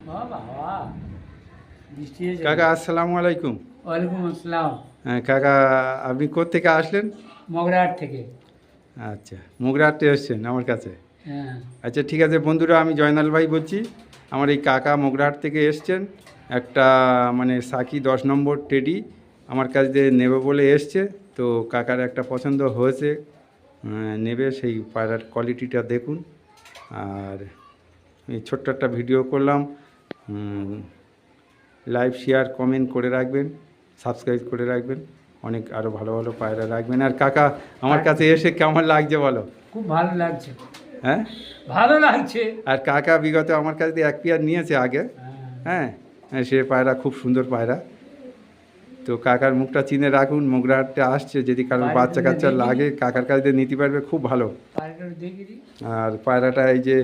বাবা বৃষ্টি এসে কাকা আসসালামু আলাইকুম। ওয়ালাইকুম আসসালাম। হ্যাঁ কাকা, আপনি কোত্থেকে আসলেন? মগরাহাট থেকে। আচ্ছা, মুগরাহাটে এসছেন আমার কাছে। হ্যাঁ। আচ্ছা ঠিক আছে বন্ধুরা, আমি জয়নাল ভাই বলছি। আমার এই কাকা মুগরাহাট থেকে এসছেন, একটা মানে সাকি 10 নম্বর টেডি আমার কাছ দিয়ে নেবে বলে এসছে। তো কাকার একটা পছন্দ হয়েছে, নেবে। সেই পায়রার কোয়ালিটিটা দেখুন। আর এই ছোট্ট একটা ভিডিও করলাম, লাইভ শেয়ার কমেন্ট করে রাখবেন, সাবস্ক্রাইব করে রাখবেন, অনেক আরও ভালো ভালো পায়রা রাখবেন। আর কাকা আমার কাছে এসে কেমন লাগছে বলো? খুব ভালো লাগছে। হ্যাঁ ভালো লাগছে। আর কাকা বিগত আমার কাছ থেকে এক পেয়ার নিয়েছে আগে। হ্যাঁ, সে পায়রা খুব সুন্দর পায়রা। তো কাকার মুখটা চিনে রাখুন, মুগরাহাটে আসছে, যদি কারোর বাচ্চা কাচ্চা লাগে কাকার কাছ দিয়ে নিতে পারবে, খুব ভালো। পায়রাটা দেখি। আর পায়রাটা এই যে